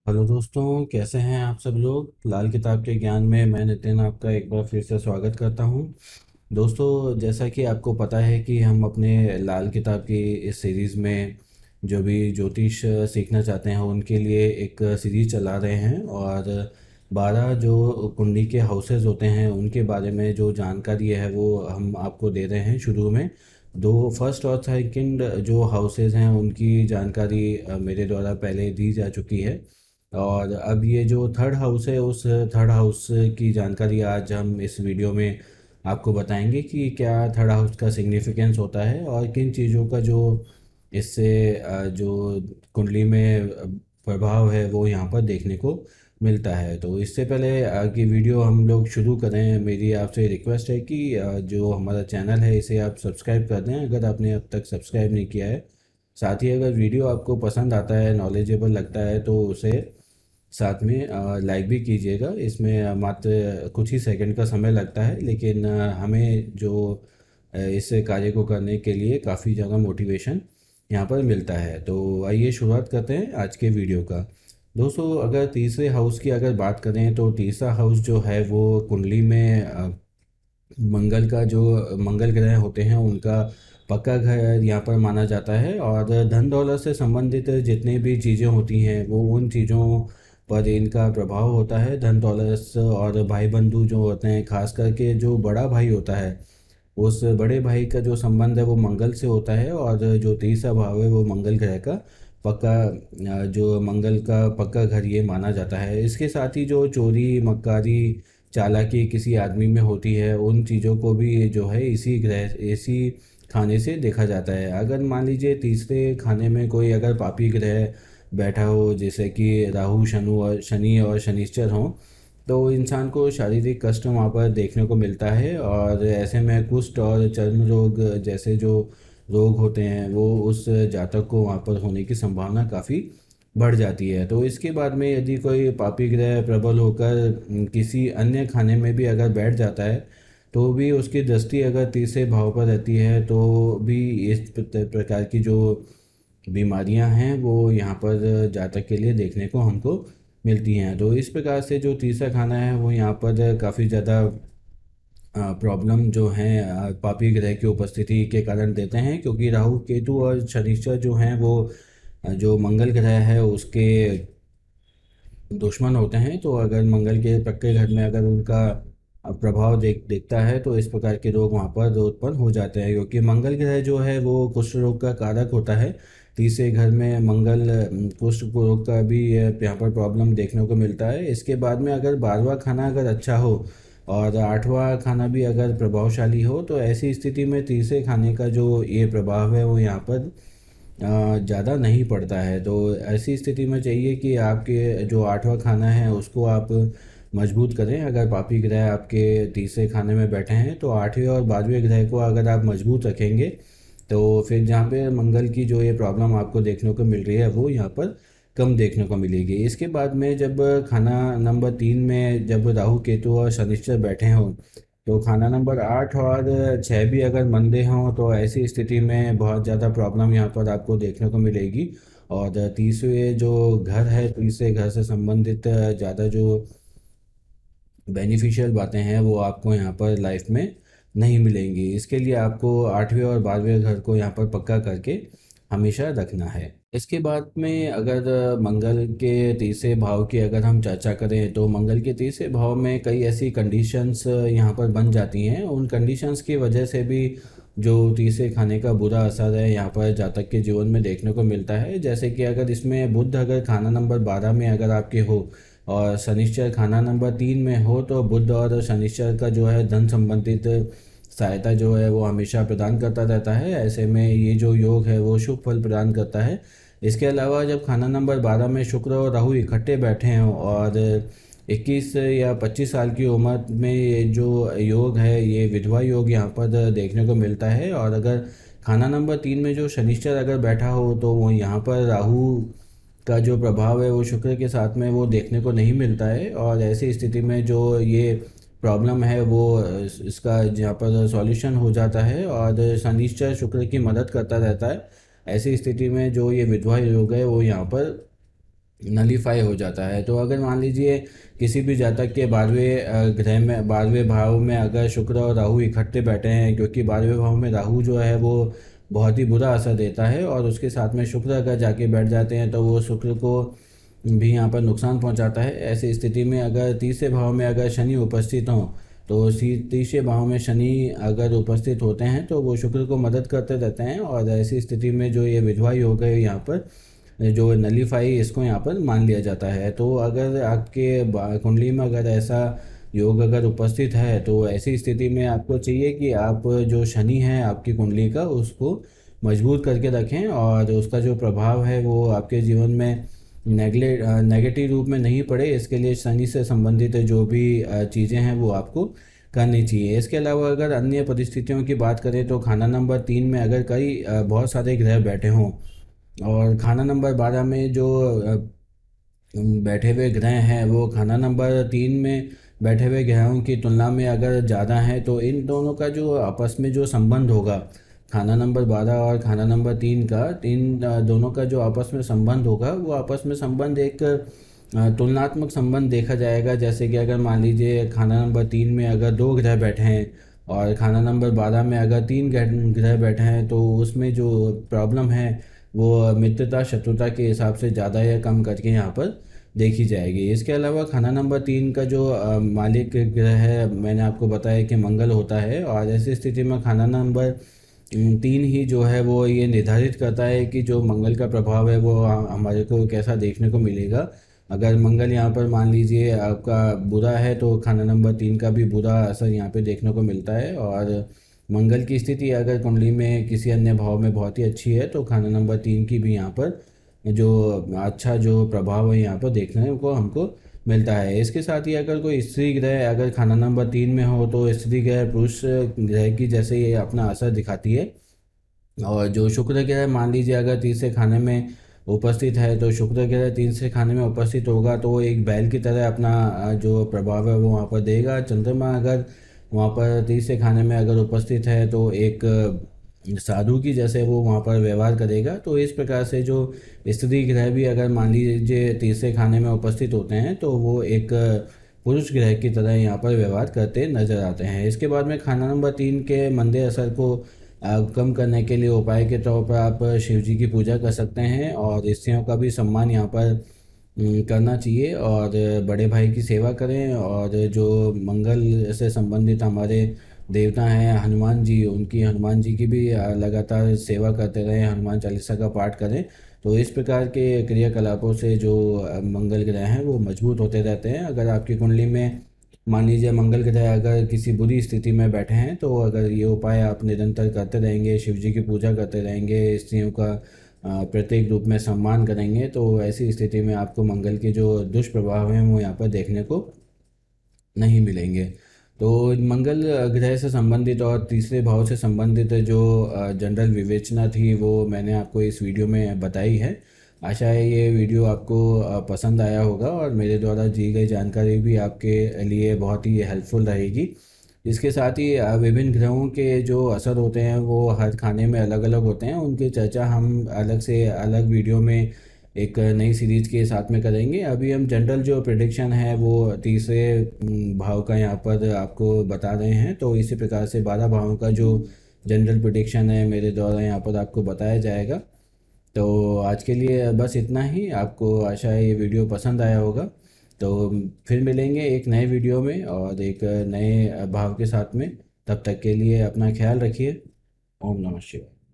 Hello दोस्तों, कैसे हैं आप सब लोग। लाल किताब के ज्ञान में मैं नितिन आपका एक बार फिर से स्वागत करता हूं। दोस्तों, जैसा कि आपको पता है कि हम अपने लाल किताब की इस सीरीज़ में जो भी ज्योतिष सीखना चाहते हैं उनके लिए एक सीरीज़ चला रहे हैं। और 12 जो कुंडली के हाउसेज होते हैं उनके बारे में जो जानकारी है वो हम आपको दे रहे हैं। शुरू में दो फर्स्ट और सेकंड जो हाउसेज हैं उनकी जानकारी मेरे द्वारा पहले दी जा चुकी है। और अब ये जो थर्ड हाउस है उस थर्ड हाउस की जानकारी आज हम इस वीडियो में आपको बताएंगे कि क्या थर्ड हाउस का सिग्निफिकेंस होता है और किन चीज़ों का जो इससे जो कुंडली में प्रभाव है वो यहाँ पर देखने को मिलता है। तो इससे पहले कि वीडियो हम लोग शुरू करें, मेरी आपसे रिक्वेस्ट है कि जो हमारा चैनल है इसे आप सब्सक्राइब कर दें अगर आपने अब तक सब्सक्राइब नहीं किया है। साथ ही अगर वीडियो आपको पसंद आता है, नॉलेजेबल लगता है तो उसे साथ में लाइक भी कीजिएगा। इसमें मात्र कुछ ही सेकंड का समय लगता है, लेकिन हमें जो इस कार्य को करने के लिए काफ़ी ज़्यादा मोटिवेशन यहाँ पर मिलता है। तो आइए शुरुआत करते हैं आज के वीडियो का। दोस्तों, अगर तीसरे हाउस की अगर बात करें तो तीसरा हाउस जो है वो कुंडली में मंगल का जो मंगल ग्रह होते हैं उनका पक्का घर यहाँ पर माना जाता है। और धन दौलत से संबंधित जितनी भी चीज़ें होती हैं वो उन चीज़ों पर इनका प्रभाव होता है। धन दौलत और भाई बंधु जो होते हैं, खास करके जो बड़ा भाई होता है उस बड़े भाई का जो संबंध है वो मंगल से होता है। और जो तीसरा भाव है वो मंगल ग्रह का पक्का जो मंगल का पक्का घर ये माना जाता है। इसके साथ ही जो चोरी मक्कारी चालाकी किसी आदमी में होती है उन चीज़ों को भी जो है इसी खाने से देखा जाता है। अगर मान लीजिए तीसरे खाने में कोई अगर पापी ग्रह बैठा हो, जैसे कि राहु शनि और शनिश्चर हों, तो इंसान को शारीरिक कष्ट वहाँ पर देखने को मिलता है। और ऐसे में कुष्ठ और चर्म रोग जैसे जो रोग होते हैं वो उस जातक को वहाँ पर होने की संभावना काफ़ी बढ़ जाती है। तो इसके बाद में यदि कोई पापी ग्रह प्रबल होकर किसी अन्य खाने में भी अगर बैठ जाता है तो भी उसकी दृष्टि अगर तीसरे भाव पर रहती है तो भी इस प्रकार की जो बीमारियां हैं वो यहाँ पर जातक के लिए देखने को हमको मिलती हैं। तो इस प्रकार से जो तीसरा खाना है वो यहाँ पर काफ़ी ज़्यादा प्रॉब्लम जो हैं पापी ग्रह की उपस्थिति के कारण देते हैं, क्योंकि राहु केतु और शनिश्चर जो हैं वो जो मंगल ग्रह है उसके दुश्मन होते हैं। तो अगर मंगल के पक्के घर में अगर उनका प्रभाव दिखता है तो इस प्रकार के रोग वहाँ पर उत्पन्न हो जाते हैं, क्योंकि मंगल ग्रह जो है वो कुष्ठ रोग का कारक होता है। तीसरे घर में मंगल कुष्ठ रोग का भी यहाँ पर प्रॉब्लम देखने को मिलता है। इसके बाद में अगर 12वां खाना अगर अच्छा हो और 8वां खाना भी अगर प्रभावशाली हो तो ऐसी स्थिति में तीसरे खाने का जो ये प्रभाव है वो यहाँ पर ज़्यादा नहीं पड़ता है। तो ऐसी स्थिति में चाहिए कि आपके जो 8वां खाना है उसको आप मजबूत करें। अगर पापी ग्रह आपके तीसरे खाने में बैठे हैं तो 8वें और 12वें ग्रह को अगर आप मजबूत रखेंगे तो फिर जहाँ पे मंगल की जो ये प्रॉब्लम आपको देखने को मिल रही है वो यहाँ पर कम देखने को मिलेगी। इसके बाद में जब खाना नंबर 3 में जब राहु केतु और शनिश्चर बैठे हों तो खाना नंबर 8 और 6 भी अगर मंदे हों तो ऐसी स्थिति में बहुत ज़्यादा प्रॉब्लम यहाँ पर आपको देखने को मिलेगी। और तीसरे जो घर है, तीसरे घर से संबंधित ज़्यादा जो बेनिफिशियल बातें हैं वो आपको यहाँ पर लाइफ में नहीं मिलेंगी। इसके लिए आपको 8वें और 12वें घर को यहाँ पर पक्का करके हमेशा रखना है। इसके बाद में अगर मंगल के तीसरे भाव की अगर हम चर्चा करें तो मंगल के तीसरे भाव में कई ऐसी कंडीशंस यहाँ पर बन जाती हैं। उन कंडीशंस की वजह से भी जो तीसरे खाने का बुरा असर है यहाँ पर जातक के जीवन में देखने को मिलता है। जैसे कि अगर इसमें बुध अगर खाना नंबर 12 में अगर आपके हो और शनिश्चर खाना नंबर 3 में हो तो बुध और शनिश्चर का जो है धन संबंधित सहायता जो है वो हमेशा प्रदान करता रहता है। ऐसे में ये जो योग है वो शुभ फल प्रदान करता है। इसके अलावा जब खाना नंबर 12 में शुक्र और राहु इकट्ठे बैठे हों और 21 या 25 साल की उम्र में ये जो योग है ये विधवा योग यहाँ पर देखने को मिलता है। और अगर खाना नंबर 3 में जो शनिश्चर अगर बैठा हो तो वो यहाँ पर राहु का जो प्रभाव है वो शुक्र के साथ में वो देखने को नहीं मिलता है। और ऐसी स्थिति में जो ये प्रॉब्लम है वो इसका यहाँ पर सॉल्यूशन हो जाता है और शनिश्चर शुक्र की मदद करता रहता है। ऐसी स्थिति में जो ये विधवा योग है वो यहाँ पर नलीफाई हो जाता है। तो अगर मान लीजिए किसी भी जातक के 12वें में 12वें भाव में अगर शुक्र और राहु इकट्ठे बैठे हैं, क्योंकि 12वें भाव में राहु जो है वो बहुत ही बुरा असर देता है, और उसके साथ में शुक्र अगर जाके बैठ जाते हैं तो वो शुक्र को भी यहाँ पर नुकसान पहुँचाता है। ऐसी स्थिति में अगर तीसरे भाव में अगर शनि उपस्थित हों, तो उसी तीसरे भाव में शनि अगर उपस्थित होते हैं तो वो शुक्र को मदद करते रहते हैं, और ऐसी स्थिति में जो ये विधवा योग है यहाँ पर जो नलीफाई, इसको यहाँ पर मान लिया जाता है। तो अगर आपके कुंडली में अगर ऐसा योग अगर उपस्थित है, तो ऐसी स्थिति में आपको चाहिए कि आप जो शनि है आपकी कुंडली का, उसको मजबूत करके रखें, और उसका जो प्रभाव है वो आपके जीवन में नेगेटिव रूप में नहीं पड़े। इसके लिए शनि से संबंधित जो भी चीज़ें हैं वो आपको करनी चाहिए। इसके अलावा अगर अन्य परिस्थितियों की बात करें, तो खाना नंबर 3 में अगर कई बहुत सारे ग्रह बैठे हों, और खाना नंबर 12 में जो बैठे हुए ग्रह हैं वो खाना नंबर 3 में बैठे हुए ग्रहों की तुलना में अगर ज़्यादा हैं, तो इन दोनों का जो आपस में जो संबंध होगा, खाना नंबर 12 और खाना नंबर 3 का, इन दोनों का जो आपस में संबंध होगा, वो आपस में संबंध एक तुलनात्मक संबंध देखा जाएगा। जैसे कि अगर मान लीजिए खाना नंबर 3 में अगर 2 ग्रह बैठे हैं, और खाना नंबर 12 में अगर 3 ग्रह बैठे हैं, तो उसमें जो प्रॉब्लम है वो मित्रता शत्रुता के हिसाब से ज़्यादा या कम करके यहाँ पर देखी जाएगी। इसके अलावा खाना नंबर 3 का जो मालिक ग्रह है, मैंने आपको बताया कि मंगल होता है, और ऐसी स्थिति में खाना नंबर 3 ही जो है वो ये निर्धारित करता है कि जो मंगल का प्रभाव है वो हमारे को कैसा देखने को मिलेगा। अगर मंगल यहाँ पर मान लीजिए आपका बुरा है, तो खाना नंबर 3 का भी बुरा असर यहाँ पे देखने को मिलता है। और मंगल की स्थिति अगर कुंडली में किसी अन्य भाव में बहुत ही अच्छी है, तो खाना नंबर 3 की भी यहाँ पर जो अच्छा जो प्रभाव है यहाँ पर देखने को हमको मिलता है। इसके साथ ही अगर कोई स्त्री ग्रह अगर खाना नंबर 3 में हो, तो स्त्री ग्रह पुरुष ग्रह की जैसे ये अपना असर दिखाती है। और जो शुक्र ग्रह मान लीजिए अगर तीसरे खाने में उपस्थित है, तो शुक्र ग्रह तीसरे खाने में उपस्थित होगा तो वो एक बैल की तरह अपना जो प्रभाव है वो वहाँ पर देगा। चंद्रमा अगर वहाँ पर तीसरे खाने में अगर उपस्थित है, तो एक साधु की जैसे वो वहाँ पर व्यवहार करेगा। तो इस प्रकार से जो स्त्री ग्रह भी अगर मान लीजिए तीसरे खाने में उपस्थित होते हैं, तो वो एक पुरुष ग्रह की तरह यहाँ पर व्यवहार करते नजर आते हैं। इसके बाद में खाना नंबर 3 के मंदे असर को कम करने के लिए उपाय के तौर पर आप शिव जी की पूजा कर सकते हैं, और स्त्रियों का भी सम्मान यहाँ पर करना चाहिए, और बड़े भाई की सेवा करें। और जो मंगल से संबंधित हमारे देवता हैं हनुमान जी, उनकी हनुमान जी की भी लगातार सेवा करते रहें, हनुमान चालीसा का पाठ करें। तो इस प्रकार के क्रियाकलापों से जो मंगल ग्रह हैं वो मजबूत होते रहते हैं। अगर आपकी कुंडली में मान लीजिए मंगल ग्रह अगर किसी बुरी स्थिति में बैठे हैं, तो अगर ये उपाय आप निरंतर करते रहेंगे, शिव जी की पूजा करते रहेंगे, स्त्रियों का प्रत्येक रूप में सम्मान करेंगे, तो ऐसी स्थिति में आपको मंगल के जो दुष्प्रभाव हैं वो यहाँ पर देखने को नहीं मिलेंगे। तो मंगल ग्रह से संबंधित और तीसरे भाव से संबंधित जो जनरल विवेचना थी वो मैंने आपको इस वीडियो में बताई है। आशा है ये वीडियो आपको पसंद आया होगा, और मेरे द्वारा दी गई जानकारी भी आपके लिए बहुत ही हेल्पफुल रहेगी। इसके साथ ही विभिन्न ग्रहों के जो असर होते हैं वो हर खाने में अलग अलग होते हैं, उनकी चर्चा हम अलग से अलग वीडियो में एक नई सीरीज के साथ में करेंगे। अभी हम जनरल जो प्रिडिक्शन है वो तीसरे भाव का यहाँ पर आपको बता रहे हैं। तो इसी प्रकार से 12 भावों का जो जनरल प्रिडिक्शन है मेरे द्वारा यहाँ पर आपको बताया जाएगा। तो आज के लिए बस इतना ही। आपको आशा है ये वीडियो पसंद आया होगा। तो फिर मिलेंगे एक नए वीडियो में और एक नए भाव के साथ में। तब तक के लिए अपना ख्याल रखिए। ओम नमः शिवाय।